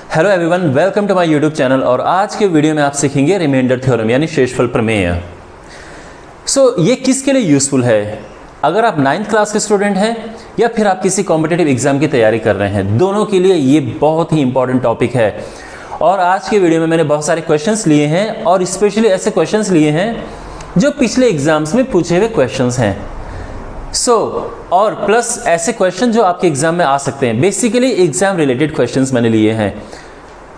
Hello everyone, welcome to my YouTube channel. और आज के वीडियो में आप सीखेंगे रिमाइंडर थ्योरम यानी शेषफल प्रमेय। ये किसके लिए यूज़फुल है? अगर आप 9th क्लास के स्टूडेंट हैं या फिर आप किसी कॉम्पिटिटिव एग्जाम की तैयारी कर रहे हैं, दोनों के लिए ये बहुत ही इंपॉर्टेंट टॉपिक है। और आज के वीडियो में मैंने बहुत सारे क्वेश्चंस लिए हैं और स्पेशली ऐसे क्वेश्चंस लिए हैं जो पिछले एग्जाम्स में पूछे हुए क्वेश्चंस हैं। और प्लस ऐसे क्वेश्चन जो आपके एग्जाम में आ सकते हैं। बेसिकली एग्जाम रिलेटेड क्वेश्चंस मैंने लिए हैं।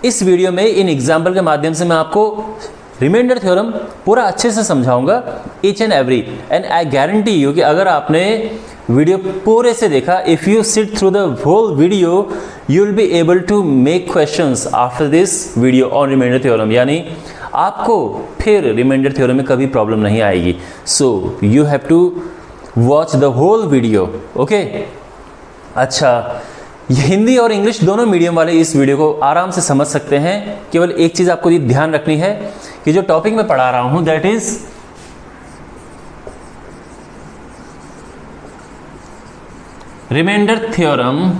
इस वीडियो में इन एग्जाम्पल के माध्यम से मैं आपको रिमाइंडर थ्योरम पूरा अच्छे से समझाऊंगा, each and every. And I guarantee you कि अगर आपने वीडियो पूरे से देखा, if you sit through the whole video, you will be able to make questions after this video on remainder theorem. यानी आपको फिर रिमाइंडर थ्योरम में कभी प्रॉब्लम नहीं आएगी। So you have to watch the whole video, okay. अच्छा, हिंदी और English दोनों मीडियम वाले इस वीडियो को आराम से समझ सकते हैं। केवल एक चीज़ आपको ध्यान रखनी है कि जो टॉपिक मैं पढ़ा रहा हूं दैट इज रिमाइंडर थ्योरम।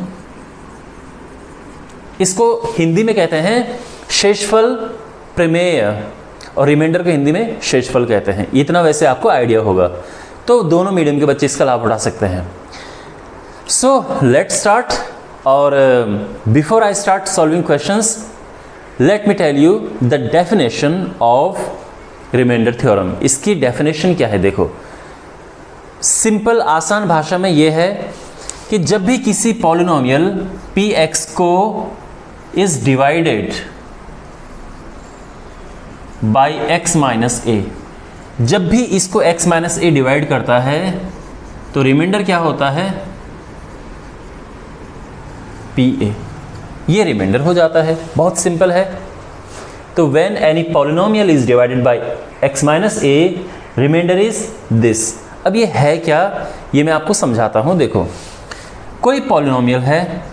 इसको हिंदी में कहते हैं शेषफल प्रमेय और रिमाइंडर को हिंदी में शेषफल कहते हैं। इतना वैसे आपको आइडिया होगा, तो दोनों मीडियम के बच्चे इसका लाभ उठा सकते हैं। So let's start. और before I start solving questions, let me tell you the definition of remainder theorem. इसकी डेफिनेशन क्या है? देखो, सिंपल आसान भाषा में यह है कि जब भी किसी पॉलिनोमियल px को is divided by x minus a, जब भी इसको x माइनस a डिवाइड करता है तो रिमाइंडर क्या होता है? pa। ये रिमाइंडर हो जाता है। बहुत सिंपल है। तो when any polynomial is divided by x minus a, remainder is this. अब ये है क्या, ये मैं आपको समझाता हूँ। देखो, कोई पॉलिनोमियल है,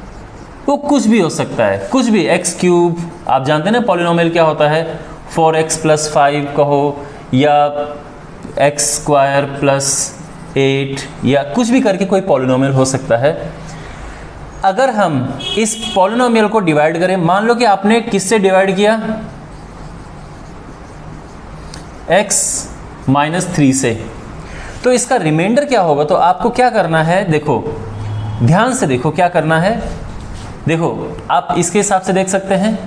वो कुछ भी हो सकता है, कुछ भी। x क्यूब, आप जानते हैं ना पॉलिनोमियल क्या होता है, 4x + 5 कहो, या x स्क्वायर + 8, या कुछ भी करके कोई पॉलिनोमियल हो सकता है। अगर हम इस पॉलिनोमियल को डिवाइड करें, मान लो कि आपने किससे डिवाइड किया? x - 3 से, तो इसका रिमाइंडर क्या होगा? तो आपको क्या करना है, देखो ध्यान से देखो क्या करना है। देखो, आप इसके हिसाब से देख सकते हैं,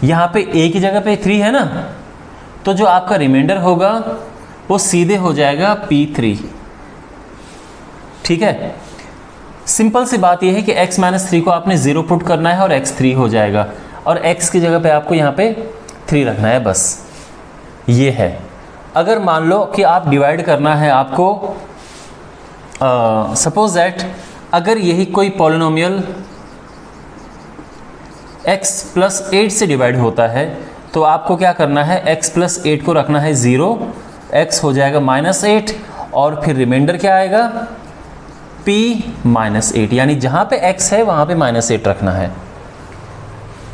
यहाँ पे a की जगह पे 3 है ना, तो जो आपका रिमाइंडर होगा वो सीधे हो जाएगा p3। ठीक है, सिंपल सी बात यह है कि x - 3 को आपने 0 पुट करना है और x3 हो जाएगा, और x की जगह पे आपको यहाँ पे 3 रखना है, बस ये है। अगर मान लो कि आप डिवाइड करना है आपको, सपोज दैट अगर यही कोई पॉलिनोमियल x + 8 से डिवाइड होता है, तो आपको क्या करना है, x + 8 को रखना है 0, x हो जाएगा -8, और फिर रिमाइंडर क्या आएगा? p - 8, यानी जहाँ पे x है वहाँ पे -8 रखना है।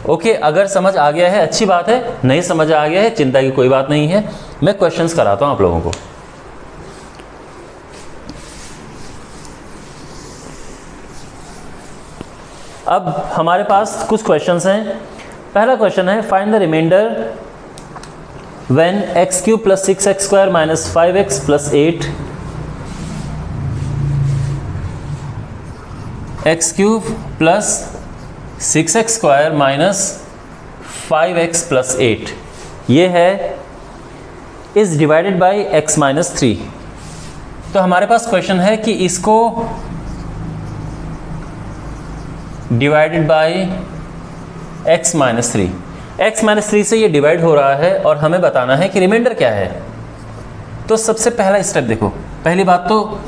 ओके, अगर समझ आ गया है अच्छी बात है, नहीं समझ आ गया है चिंता की कोई बात नहीं है। मैं क्वेश्चंस कराता हूँ आप लोगों को। अब हमारे पास कुछ क्वेश्चंस हैं। पहला क्वेश्चन है, find the remainder when x³ + 6x² - 5x + 8 x³ + 6x² - 5x + 8 ये है इज डिवाइडेड बाय x - 3। तो हमारे पास क्वेश्चन है कि इसको डिवाइडेड बाय x - 3, x - 3 से ये डिवाइड हो रहा है और हमें बताना है कि रिमाइंडर क्या है। तो सबसे पहला स्टेप देखो, पहली बात तो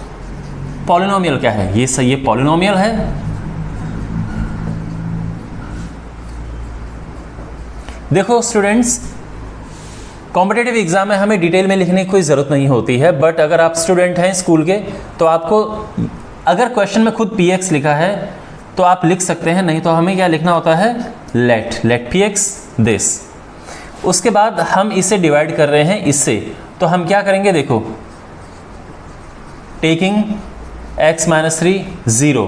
पॉलिनोमियल क्या है? ये सही, ये पॉलिनोमियल है। देखो स्टूडेंट्स, कॉम्पिटिटिव एग्जाम में हमें डिटेल में लिखने की कोई ज़रूरत नहीं होती है, बट अगर आप स्टूडेंट हैं स्कूल के, तो आपको अगर क्वेश्चन में खुद px लिखा है तो आप लिख सकते हैं, नहीं तो हमें क्या लिखना होता है, लेट px दिस। उसके बाद हम इसे डिवाइड कर रहे हैं इससे, तो हम क्या करेंगे? देखो, टेकिंग x - 3 0,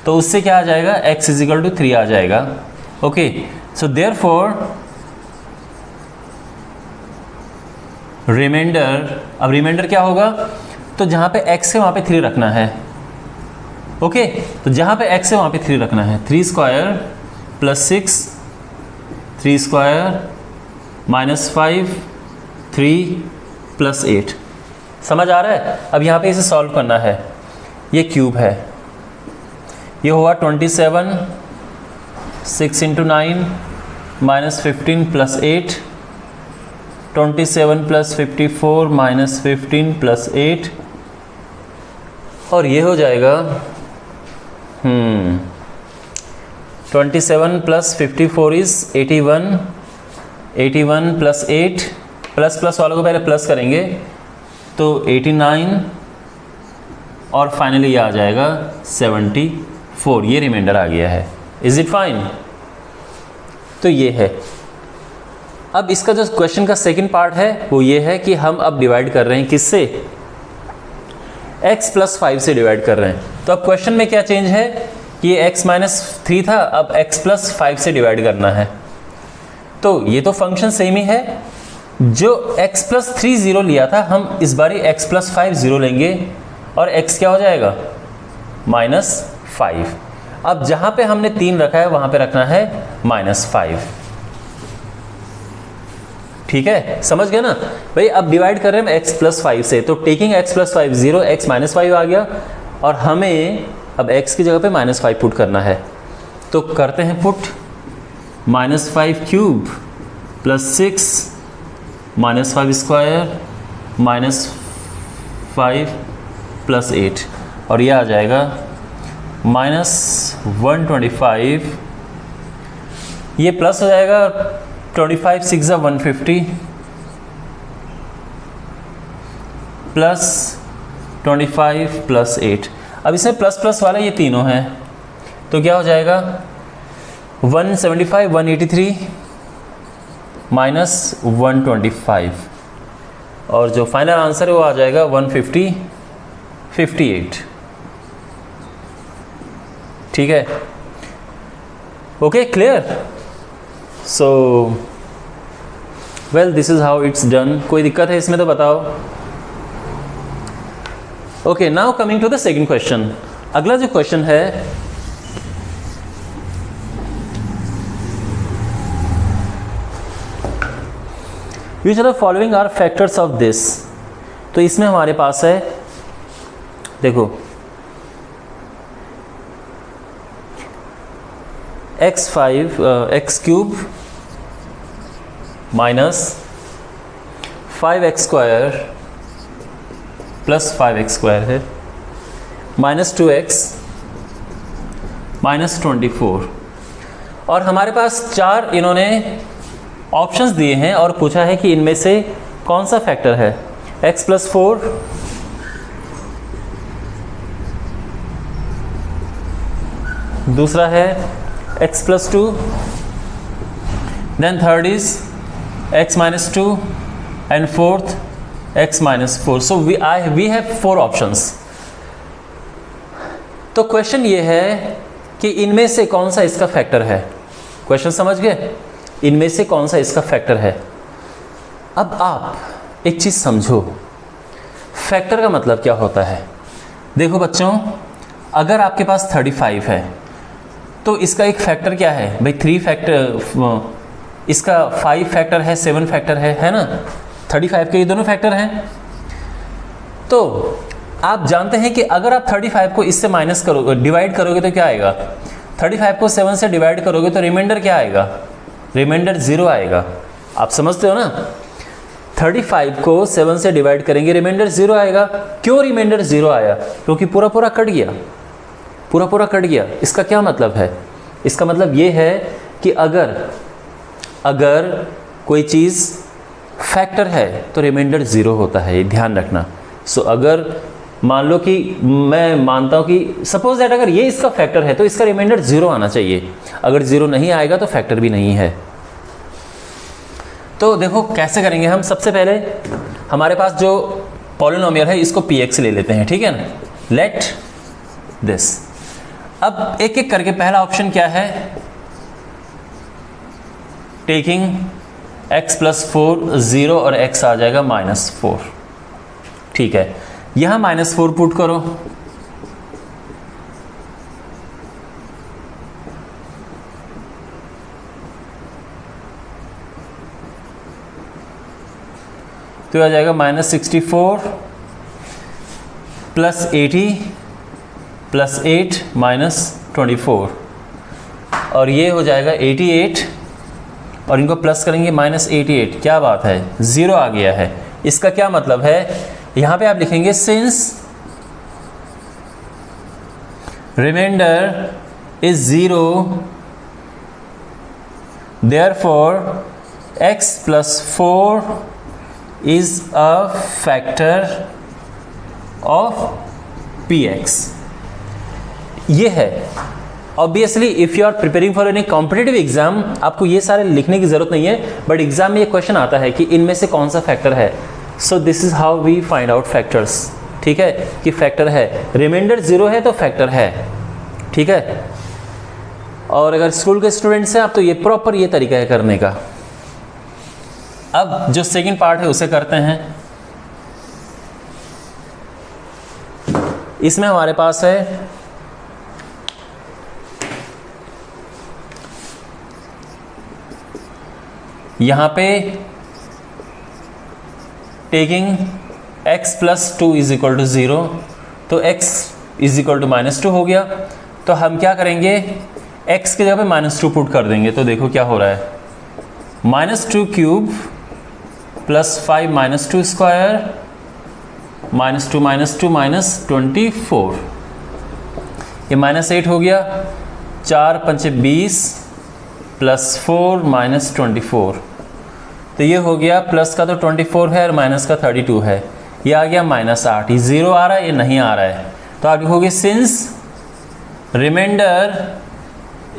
तो उससे क्या आ जाएगा, x = 3 आ जाएगा। ओके, सो देयरफॉर रिमाइंडर, अब रिमाइंडर क्या होगा, तो जहाँ पे x है वहाँ पे 3 रखना है। ओके, तो जहाँ पे x है वहाँ पे 3 रखना है। 3 square plus 6, 3 square minus 5, 3 plus 8। समझ आ रहा है? अब यहाँ पे इसे सॉल्व करना है। ये क्यूब है, ये होगा 27, 6 into 9 minus 15 plus 8, 27 plus 54 minus 15 plus 8, और ये हो जाएगा 27 plus 54 is 81, 81 plus 8, plus plus वालों को पहले प्लस करेंगे तो 89, और फाइनली ये आ जाएगा 74। ये रिमाइंडर आ गया है। Is it fine? तो ये है। अब इसका जो क्वेश्चन का सेकंड पार्ट है वो ये है कि हम अब डिवाइड कर रहे हैं किससे, x प्लस 5 से डिवाइड कर रहे हैं। तो अब क्वेश्चन में क्या चेंज है कि ये x माइनस 3 था, अब x प्लस 5 से डिवाइड करना है। तो ये तो फंक्शन सेम ही है, जो x प्लस 3 0 लिया था हम इस बारी x प्लस 5 0 लेंगे और x क्या हो जाएगा माइनस 5। अब जहाँ पे हमने 3 रखा है वहाँ पे रखना है माइनस 5। ठीक है, समझ गए ना भाई? अब डिवाइड कर रहे हैं हम x प्लस 5 से, तो taking x plus 5 0, x minus 5 आ गया, और हमें अब x की जगह पे माइनस 5 पुट करना है। तो करते हैं put, minus 5 cube plus 6 minus 5 square minus 5 plus 8, और ये आ जाएगा माइनस 125। ये प्लस हो जाएगा, 25 6 150 प्लस 25 प्लस 8। अब इसमें प्लस प्लस वाला ये तीनों हैं, तो क्या हो जाएगा 175 183 माइनस 125, और जो फाइनल आंसर है वो आ जाएगा 150 58। ठीक है, okay, clear? So well, this is how it's done. कोई दिक्कत है इसमें तो बताओ। Okay, now coming to the second question. अगला जो क्वेश्चन है, which of the following are factors of this. तो इसमें हमारे पास है, देखो, x cube minus 5x square plus 5x square है, माइनस 2x माइनस 24, और हमारे पास 4 इन्होंने ऑप्शंस दिए हैं और पूछा है कि इनमें से कौन सा फैक्टर है। x प्लस 4, दूसरा है x plus 2, then third is x minus 2, and fourth x minus 4। So we have 4 options. तो क्वेश्चन ये है कि इनमें से कौन सा इसका फैक्टर है। क्वेश्चन समझ गए? इनमें से कौन सा इसका फैक्टर है। अब आप एक चीज़ समझो, फैक्टर का मतलब क्या होता है। देखो बच्चों, अगर आपके पास 35 है तो इसका एक फैक्टर क्या है भाई, 3 फैक्टर, इसका 5 फैक्टर है, 7 फैक्टर है ना। 35 के ये दोनों फैक्टर हैं। तो आप जानते हैं कि अगर आप 35 को इससे माइनस करोगे, डिवाइड करोगे तो क्या आएगा। 35 को 7 से डिवाइड करोगे तो रिमाइंडर क्या आएगा, रिमाइंडर 0 आएगा। आप समझते हो ना, 35 को 7 से डिवाइड करेंगे, रिमाइंडर 0 आएगा। क्यों रिमाइंडर 0 आया? क्योंकि पूरा पूरा कट गया, पूरा पूरा कट गया। इसका क्या मतलब है? इसका मतलब ये है कि अगर कोई चीज़ फैक्टर है तो रिमाइंडर 0 होता है, ये ध्यान रखना। सो अगर मान लो कि मैं मानता हूँ कि सपोज दैट अगर ये इसका फैक्टर है तो इसका रिमाइंडर 0 आना चाहिए। अगर 0 नहीं आएगा तो फैक्टर भी नहीं है। तो देखो कैसे करेंगे हम। सबसे पहले हमारे पास जो पॉलिनोमियल है इसको px ले लेते हैं, ठीक है ना। लेट दिस, अब एक एक करके, पहला ऑप्शन क्या है, टेकिंग x प्लस 4 0 और x आ जाएगा -4। ठीक है, यहाँ -4 पुट करो, तो आ जाएगा -64 प्लस 80 प्लस 8 -24 और ये हो जाएगा 88 और इनको प्लस करेंगे -88। क्या बात है, 0 आ गया है। इसका क्या मतलब है, यहाँ पे आप लिखेंगे since remainder is 0 therefore x plus 4 is a factor of px। ये है obviously if you are preparing for any competitive exam आपको ये सारे लिखने की जरूरत नहीं है, बट एग्जाम में ये क्वेश्चन आता है कि इनमें से कौन सा फैक्टर है। So this is how we find out factors. ठीक है, कि फैक्टर है, रिमाइंडर 0 है तो फैक्टर है। ठीक है, और अगर स्कूल के स्टूडेंट्स हैं आप तो ये प्रॉपर ये तरीका है करने का। अब जो सेकंड पार्ट है उसे करते हैं। इसमें हमारे पास है यहां पे taking x plus 2 is equal to 0, तो x इज इक्वल टू -2 हो गया। तो हम क्या करेंगे, x की जगह पे -2 पुट कर देंगे। तो देखो क्या हो रहा है, -2 क्यूब प्लस 5 -2 स्क्वायर -2 -24, ये -8 हो गया। 4 पंचे 20 प्लस 4 -24, तो ये हो गया। प्लस का तो 24 है और माइनस का 32 है, ये आ गया -8। ये 0 आ रहा है, ये नहीं आ रहा है। तो आप लिखोगे since remainder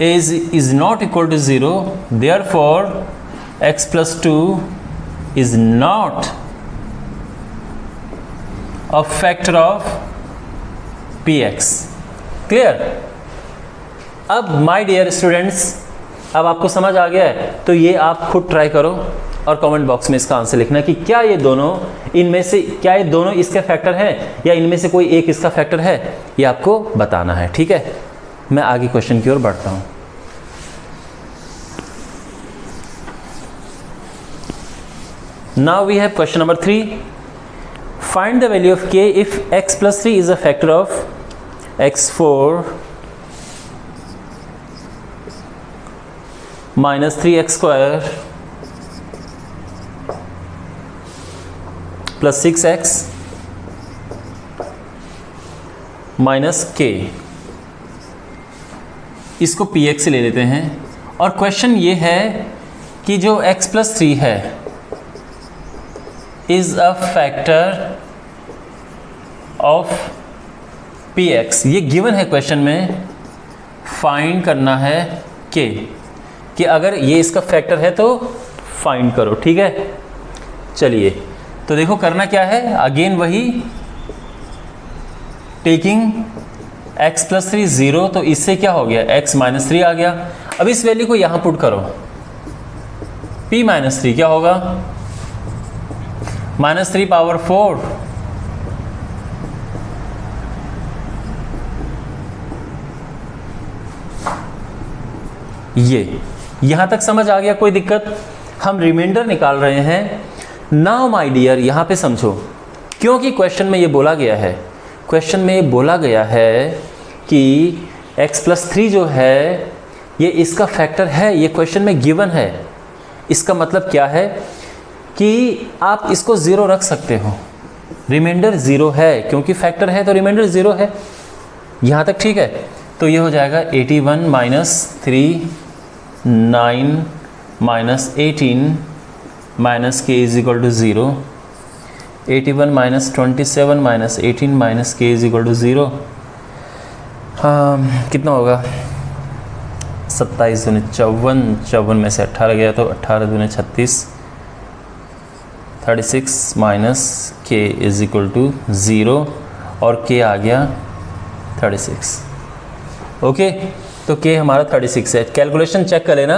is not equal to 0 therefore x plus 2 is not a factor of px। Clear? अब माय डियर स्टूडेंट्स, अब आपको समझ आ गया है, तो ये आप खुद ट्राई करो और कमेंट बॉक्स में इसका आंसर लिखना कि क्या ये दोनों इनमें से, क्या ये दोनों इसके फैक्टर हैं या इनमें से कोई एक इसका फैक्टर है, ये आपको बताना है। ठीक है, मैं आगे क्वेश्चन की ओर बढ़ता हूं। Now we have question number 3. Find the value of k if x plus 3 is a factor of x4 minus 3x square plus 6x minus k। इसको px से ले लेते हैं और क्वेश्चन ये है कि जो x plus 3 है is a factor of px। ये गिवन है क्वेश्चन में, फाइंड करना है k, कि अगर ये इसका फैक्टर है तो फाइंड करो। ठीक है, चलिए तो देखो करना क्या है, अगेन वही टेकिंग x प्लस 3 0, तो इससे क्या हो गया, x माइनस 3 आ गया। अब इस वैल्यू को यहां पुट करो, p माइनस 3 क्या होगा, -3 पावर 4 ये यहां तक समझ आ गया, कोई दिक्कत? हम रिमाइंडर निकाल रहे हैं। नाउ माय डियर यहां पे समझो, क्योंकि क्वेश्चन में ये बोला गया है, क्वेश्चन में ये बोला गया है कि x प्लस 3 जो है ये इसका फैक्टर है, ये क्वेश्चन में गिवन है। इसका मतलब क्या है कि आप इसको 0 रख सकते हो, रिमाइंडर 0 है, क्योंकि फैक्टर है तो रिमाइंडर 0 है। यहाँ तक ठीक है? तो ये हो जाएगा 81 माइनस 3 9 माइनस 18 माइनस के is equal to 0। 81 minus 27 minus 18 minus के इज इक्वल टू 0। कितना होगा, 27 दूनी 54, 54 में से 18 गया तो 18 दूनी 36, 36 माइनस के इज इक्वल टू 0 और के आ गया 36। ओके, तो k हमारा 36 है। कैलकुलेशन चेक कर लेना,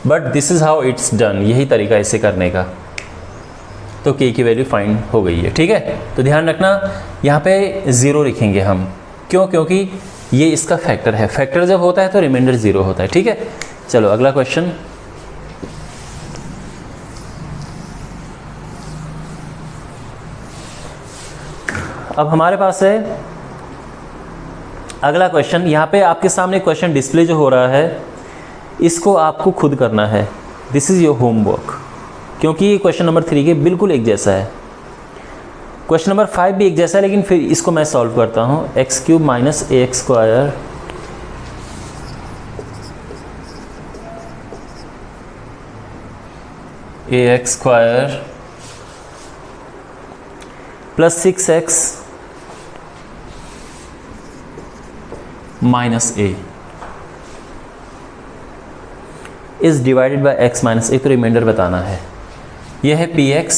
but this is how it's done, यही तरीका इसे करने का। तो k की वैल्यू फाइंड हो गई है, ठीक है। तो ध्यान रखना यहाँ पे 0 लिखेंगे हम, क्यों? क्योंकि ये इसका फैक्टर है, फैक्टर जब होता है तो रिमाइंडर 0 होता है, ठीक है। चलो अगला क्वेश्चन। अब हमारे पास है अगला क्वेश्चन। यहाँ पे आपके सामने क्वेश्चन डिस्प्ले जो हो रहा है, इसको आपको खुद करना है। दिस इज़ योर होमवर्क, क्योंकि ये क्वेश्चन नंबर 3 के बिल्कुल एक जैसा है। क्वेश्चन नंबर 5 भी एक जैसा है, लेकिन फिर इसको मैं सॉल्व करता हूँ। x³ minus ax square ax square plus 6x minus a is divided by x minus a, तो रिमाइंडर बताना है। यह है px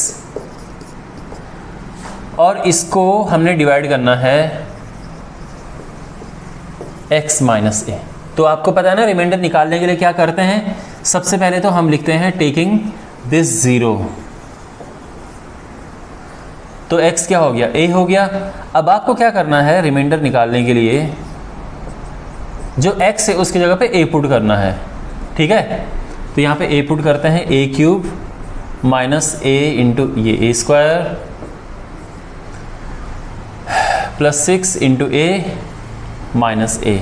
और इसको हमने डिवाइड करना है x माइनस a। तो आपको पता है ना, रिमाइंडर निकालने के लिए क्या करते हैं, सबसे पहले तो हम लिखते हैं टेकिंग दिस 0, तो x क्या हो गया, a हो गया। अब आपको क्या करना है, रिमाइंडर निकालने के लिए जो x है उसकी जगह पे a पुट करना है, ठीक है। तो यहाँ पे a पुट करते हैं, a³ माइनस a इंटू ये a square plus 6 into a minus a,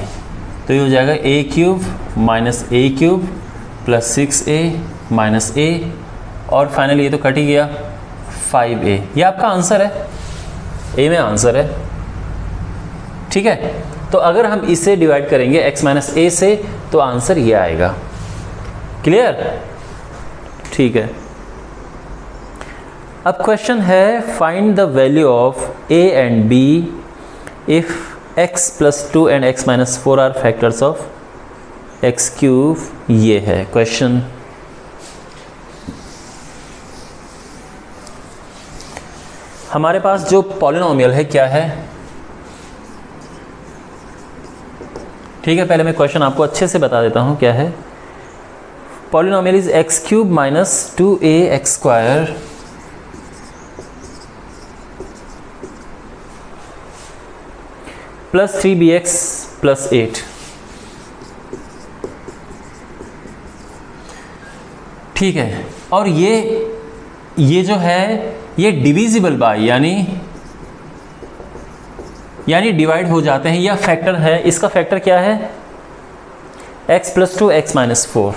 तो ये हो जाएगा a³ minus a³ plus 6a minus a, और फाइनली ये तो कट ही गया 5a। ये आपका आंसर है, a में आंसर है, ठीक है। तो अगर हम इसे डिवाइड करेंगे x माइनस a से, तो आंसर ये आएगा। क्लियर? ठीक है। अब क्वेश्चन है find the value of a and b if x plus 2 and x minus 4 are factors of x³। ये है क्वेश्चन। हमारे पास जो पॉलिनोमियल है क्या है, ठीक है। पहले मैं क्वेश्चन आपको अच्छे से बता देता हूं क्या है। Polynomial is x³ minus 2ax square plus 3bx plus 8, ठीक है। और ये जो है ये डिविजिबल बाय यानी डिवाइड हो जाते हैं, या फैक्टर है। इसका फैक्टर क्या है, x प्लस 2 x माइनस 4।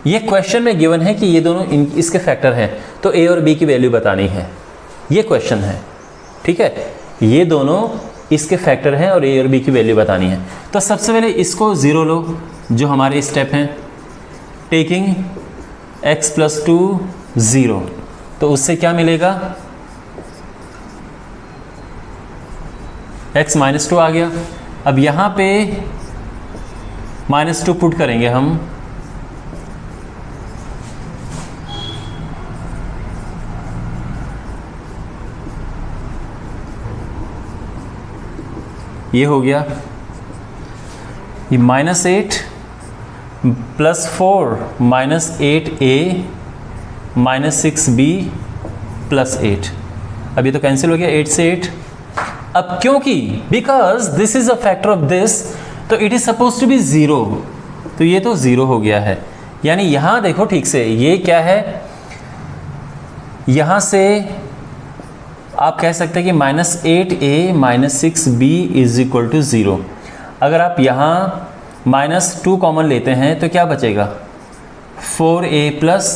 ये क्वेश्चन में गिवन है कि ये दोनों इसके फैक्टर हैं, तो a और b की वैल्यू बतानी है। ये क्वेश्चन है, ठीक है। ये दोनों इसके फैक्टर हैं और a और b की वैल्यू बतानी है। तो सबसे पहले इसको 0 लो, जो हमारे स्टेप हैं, टेकिंग x प्लस 2 0, तो उससे क्या मिलेगा, x माइनस 2 आ गया। अब यहाँ पे माइनस 2 पुट करेंगे हम, ये हो गया, ये minus 8 plus 4 minus 8a minus 6b plus 8। अब ये तो कैंसिल हो गया 8 से 8। अब क्योंकि because this is a factor of this, तो it is suppose to be 0, तो ये तो 0 हो गया है। यानी यहां देखो ठीक से, ये क्या है, यहां से आप कह सकते हैं कि minus 8a minus 6b is equal to 0। अगर आप यहाँ माइनस 2 कॉमन लेते हैं तो क्या बचेगा, 4a plus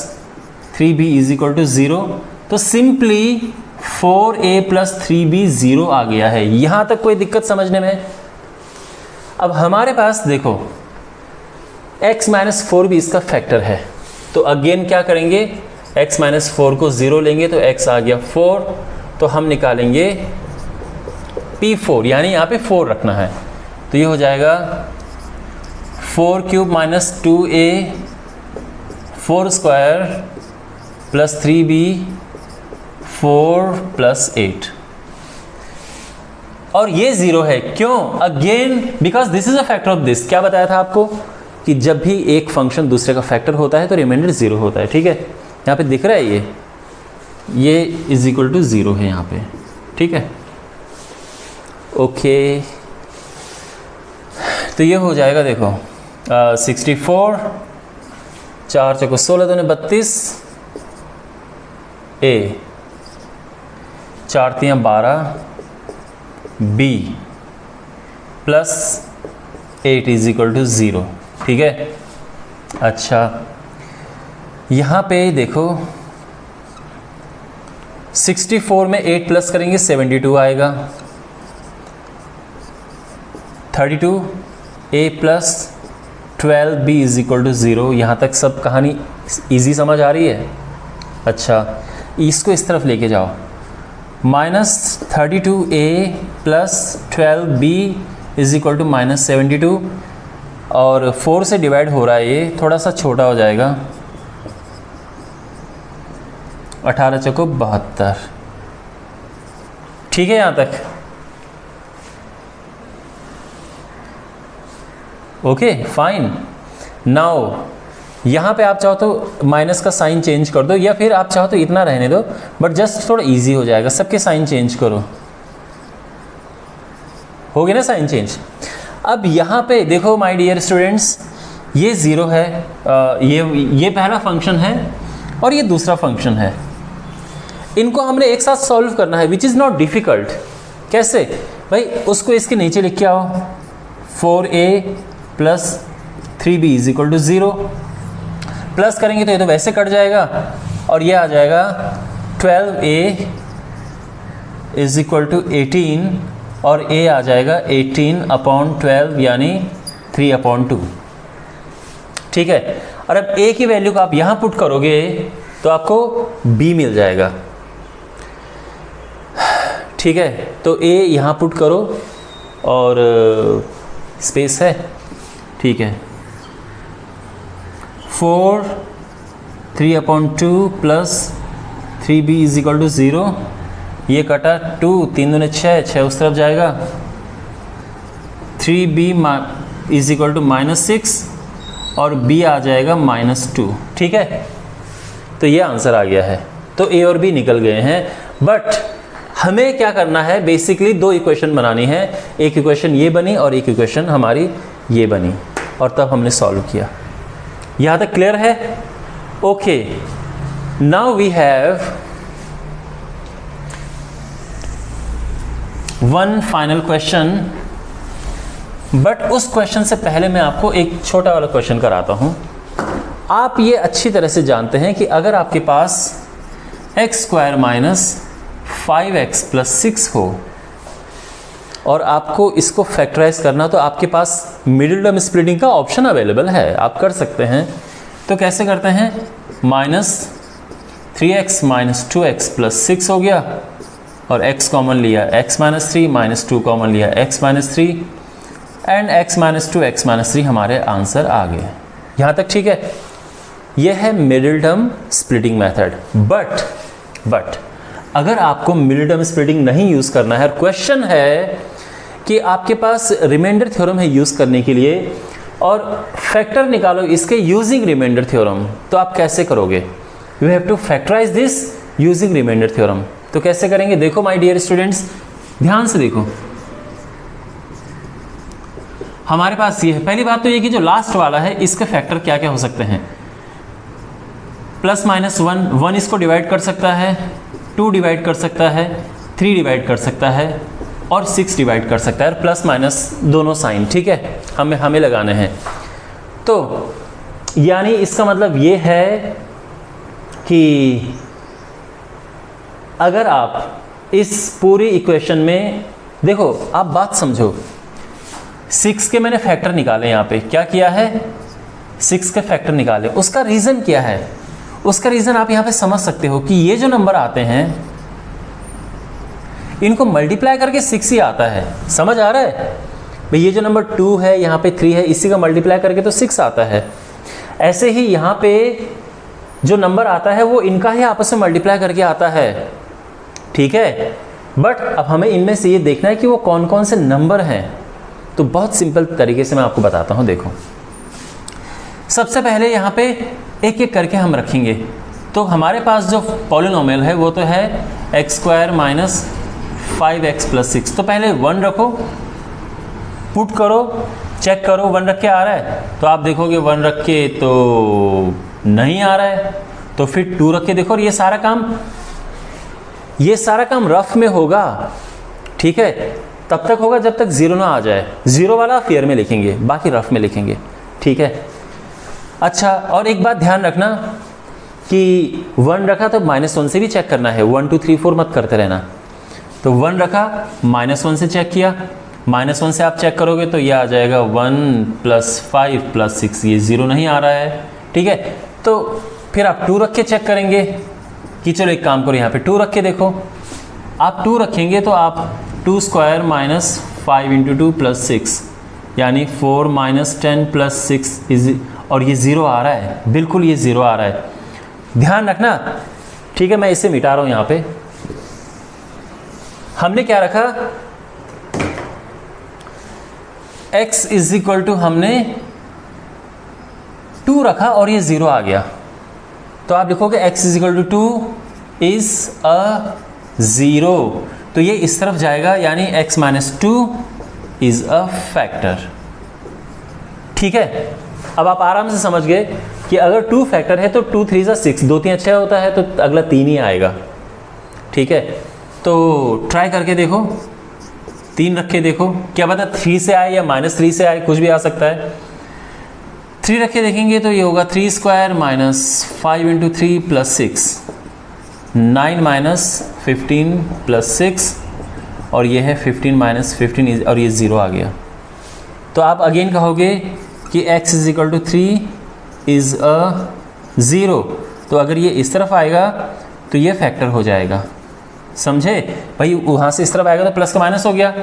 3b is equal to 0। तो सिंपली 4a प्लस 3b 0 आ गया है। यहाँ तक कोई दिक्कत समझने में? अब हमारे पास देखो x माइनस 4 भी इसका फैक्टर है, तो अगेन क्या करेंगे, x माइनस 4 को 0 लेंगे तो x आ गया 4, तो हम निकालेंगे P4, यानी यहाँ पे 4 रखना है। तो ये हो जाएगा 4³ minus 2a 4 square plus 3b 4 plus 8। और ये 0 है, क्यों? Again because this is a factor of this. क्या बताया था आपको कि जब भी एक फंक्शन दूसरे का फैक्टर होता है तो रिमाइंडर 0 होता है, ठीक है। यहाँ पे दिख रहा है ये इज इक्वल टू 0 है यहाँ पे, ठीक है। ओके, तो ये हो जाएगा, देखो 64, 4 चौको 16 दूने 32, ए 4 तियां 12, b plus 8 is equal to 0, ठीक है। अच्छा, यहाँ पे देखो 64 में 8 प्लस करेंगे 72 आएगा, 32 a plus 12 b is equal to 0। यहाँ तक सब कहानी इजी समझ आ रही है। अच्छा, इसको इस तरफ लेके जाओ, -32a plus 12b is equal to -72, और 4 से डिवाइड हो रहा है, ये थोड़ा सा छोटा हो जाएगा, 18 चौको 72, ठीक है यहाँ तक। Okay fine. नाउ यहाँ पे आप चाहो तो माइनस का साइन चेंज कर दो, या फिर आप चाहो तो इतना रहने दो, बट जस्ट थोड़ा इजी हो जाएगा। सबके साइन चेंज करो, हो गया ना साइन चेंज। अब यहाँ पे देखो माय डियर स्टूडेंट्स, ये 0 है, ये पहला फंक्शन है और ये दूसरा फंक्शन है। इनको हमने एक साथ सॉल्व करना है, विच इज़ नॉट डिफ़िकल्ट। कैसे भाई? उसको इसके नीचे लिख के आओ, 4a plus 3b is equal to 0। Plus करेंगे तो ये तो वैसे कट जाएगा, और ये आ जाएगा 12a इज इक्वल टू 18, और a आ जाएगा 18/12 यानी 3/2, ठीक है। और अब a की वैल्यू को आप यहाँ पुट करोगे तो आपको b मिल जाएगा, ठीक है। तो a यहाँ पुट करो और स्पेस है, ठीक है। 4 3/2 plus 3b is equal to 0, ये कटा 2, 3 दूने 6, 6 उस तरफ जाएगा, 3b इज इक्वल टू -6, और b आ जाएगा -2, ठीक है। तो ये आंसर आ गया है। तो a और b निकल गए हैं, बट हमें क्या करना है, बेसिकली 2 इक्वेशन बनानी है। एक इक्वेशन ये बनी और एक इक्वेशन हमारी ये बनी, और तब हमने सॉल्व किया। यहाँ तक क्लियर है? Okay, now we have one final question, but उस क्वेश्चन से पहले मैं आपको एक छोटा वाला क्वेश्चन कराता हूँ। आप ये अच्छी तरह से जानते हैं कि अगर आपके पास x² - 5x + 6 हो और आपको इसको फैक्टराइज करना, तो आपके पास मिडिल टर्म स्प्लिटिंग का ऑप्शन अवेलेबल है, आप कर सकते हैं। तो कैसे करते हैं? -3x - 2x + 6 हो गया, और x कॉमन लिया, x - 3 - 2 कॉमन लिया, x - 3 एंड x - 2 x - 3 हमारे आंसर आ गए। यहाँ तक ठीक है? यह है middle term splitting method. But अगर आपको मिडिल टर्म स्प्लिटिंग नहीं यूज़ करना है, क्वेश्चन है कि आपके पास रिमाइंडर थ्योरम है यूज़ करने के लिए, और फैक्टर निकालो इसके यूजिंग रिमाइंडर थ्योरम, तो आप कैसे करोगे? You have to factorise this using remainder theorem. तो कैसे करेंगे? देखो माय डियर स्टूडेंट्स, ध्यान से देखो। हमारे पास ये है, पहली बात तो ये कि जो लास्ट वाला है इसके फैक्टर क्या क्या हो सकते हैं। +-1 इसको डिवाइड कर सकता है, 2 डिवाइड कर सकता है, 3 डिवाइड कर सकता है, और 6 डिवाइड कर सकता है, प्लस माइनस दोनों साइन, ठीक है, हमें लगाने हैं। तो यानी इसका मतलब ये है कि अगर आप इस पूरी इक्वेशन में देखो, आप बात समझो, 6 के मैंने फैक्टर निकाले, यहाँ पे क्या किया है, 6 के फैक्टर निकाले। उसका रीज़न क्या है? उसका रीज़न आप यहाँ पे समझ सकते हो कि ये जो नंबर आते हैं इनको मल्टीप्लाई करके 6 ही आता है। समझ आ रहा है भाई? ये जो नंबर 2 है, यहाँ पे 3 है, इसी का मल्टीप्लाई करके तो 6 आता है। ऐसे ही यहाँ पे जो नंबर आता है वो इनका ही आपस में मल्टीप्लाई करके आता है, ठीक है। बट अब हमें इनमें से ये देखना है कि वो कौन कौन से नंबर हैं। तो बहुत सिंपल तरीके से मैं आपको बताता हूँ। देखो, सबसे पहले यहाँ पे एक एक करके हम रखेंगे। तो हमारे पास जो पॉलिनोमियल है वो तो है x² माइनस 5x प्लस 6। तो पहले 1 रखो, पुट करो, चेक करो 1 रख के आ रहा है। तो आप देखोगे 1 रख के तो नहीं आ रहा है, तो फिर 2 रख के देखो। और ये सारा काम रफ में होगा, ठीक है। तब तक होगा जब तक 0 ना आ जाए। 0 वाला फेयर में लिखेंगे, बाकी रफ में लिखेंगे, ठीक है। अच्छा, और एक बात ध्यान रखना कि 1 रखा तो -1 से भी चेक करना है। 1 2 3 4 मत करते रहना। तो 1 रखा, -1 से चेक किया, -1 से आप चेक करोगे तो ये आ जाएगा 1 + 5 + 6, ये 0 नहीं आ रहा है, ठीक है। तो फिर आप 2 रख के चेक करेंगे कि चलो एक काम करो, यहाँ पे 2 रख के देखो। आप 2 रखेंगे तो आप 2² - 5 × 2 + 6 यानी 4 - 10 + 6 और ये 0 आ रहा है, बिल्कुल ये 0 आ रहा है, ध्यान रखना, ठीक है। मैं इसे मिटा रहा हूँ। यहाँ पे हमने क्या रखा, x = हमने 2 रखा और ये 0 आ गया। तो आप लिखोगे x = 2 is a 0। तो ये इस तरफ जाएगा, यानी x - 2 is a factor, ठीक है। अब आप आराम से समझ गए कि अगर 2 फैक्टर है तो 2 3 = 6, 2 3 अच्छा होता है तो अगला 3 ही आएगा, ठीक है। तो ट्राई करके देखो, 3 रख के देखो, क्या पता 3 से आए या -3 से आए, कुछ भी आ सकता है। 3 रख के देखेंगे तो ये होगा 3² - 5 × 3 + 6, 9 - 15 + 6 और ये है 15 - 15 और ये 0 आ गया। तो आप अगेन कहोगे कि x = 3 is a 0। तो अगर ये इस तरफ आएगा तो ये फैक्टर हो जाएगा, समझे भाई। वहाँ से इस तरफ आएगा तो प्लस का माइनस हो गया,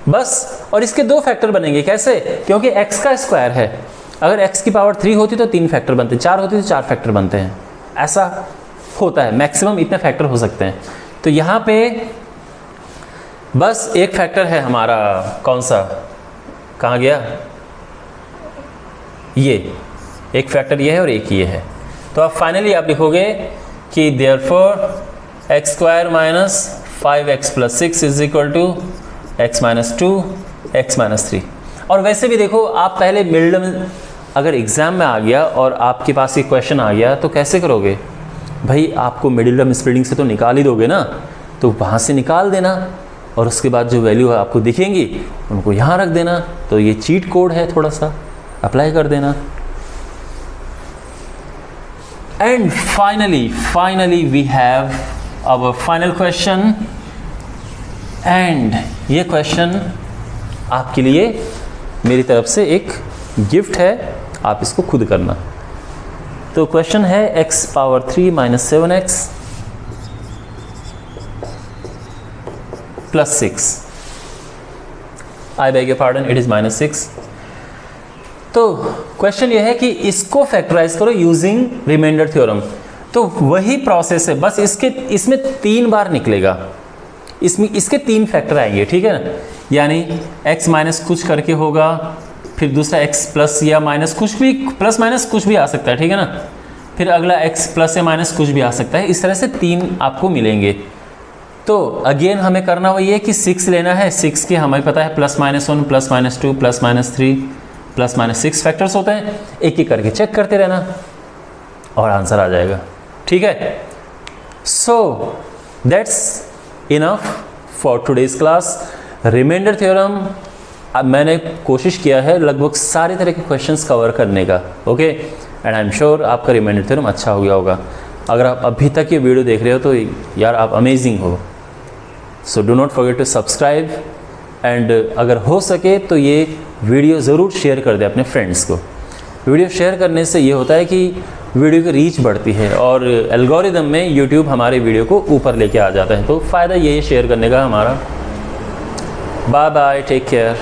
बस। और इसके 2 फैक्टर बनेंगे, कैसे? क्योंकि x का स्क्वायर है। अगर x की पावर 3 होती तो 3 फैक्टर बनते, 4 होती तो 4 फैक्टर बनते हैं, ऐसा होता है। मैक्सिमम इतने फैक्टर हो सकते हैं। तो यहाँ पे बस एक फैक्टर है हमारा, कौन सा, कहाँ गया, ये एक फैक्टर ये है और एक ये है। तो अब फाइनली आप लिखोगे कि therefore x² - 5x + 6 = x - 2 x - 3। और वैसे भी देखो, आप पहले मिडल, अगर एग्ज़ाम में आ गया और आपके पास ये क्वेश्चन आ गया तो कैसे करोगे भाई? आपको मिडिल टर्म स्प्लिटिंग से तो निकाल ही दोगे ना, तो वहाँ से निकाल देना और उसके बाद जो वैल्यू है आपको दिखेंगी उनको यहाँ रख देना। तो ये चीट कोड है, थोड़ा सा अप्लाई कर देना। And finally we have our final question. And ये क्वेश्चन आपके लिए मेरी तरफ से एक गिफ्ट है, आप इसको खुद करना। तो क्वेश्चन है x³ - 7x + 6। I beg your pardon, it is -6। तो क्वेश्चन ये है कि इसको फैक्टराइज करो यूजिंग रिमाइंडर थ्योरम। तो वही प्रोसेस है, बस इसमें 3 बार निकलेगा, इसके 3 फैक्टर आएंगे, ठीक है ना। यानी x माइनस कुछ करके होगा, फिर दूसरा x प्लस या माइनस कुछ भी, प्लस माइनस कुछ भी आ सकता है, ठीक है ना। फिर अगला x प्लस या माइनस कुछ भी आ सकता है। इस तरह से 3 आपको मिलेंगे। तो अगेन हमें करना वही है कि 6 लेना है। 6 के हमें पता है +-1 +-2 +-3 +-6 फैक्टर्स होते हैं। एक एक करके चेक करते रहना और आंसर आ जाएगा, ठीक है। So that's enough for today's class. Remainder theorem अब मैंने कोशिश किया है लगभग सारे तरह के क्वेश्चंस कवर करने का, okay. And I am sure आपका रिमाइंडर थ्योरम अच्छा हो गया होगा। अगर आप अभी तक ये वीडियो देख रहे हो तो यार आप अमेजिंग हो। So do not forget to subscribe and अगर हो सके तो ये वीडियो ज़रूर शेयर कर दे अपने फ्रेंड्स को। वीडियो शेयर करने से ये होता है कि वीडियो की रीच बढ़ती है और एल्गोरिदम में यूट्यूब हमारे वीडियो को ऊपर लेके आ जाता है। तो फ़ायदा ये शेयर करने का हमारा। Bye bye, take care.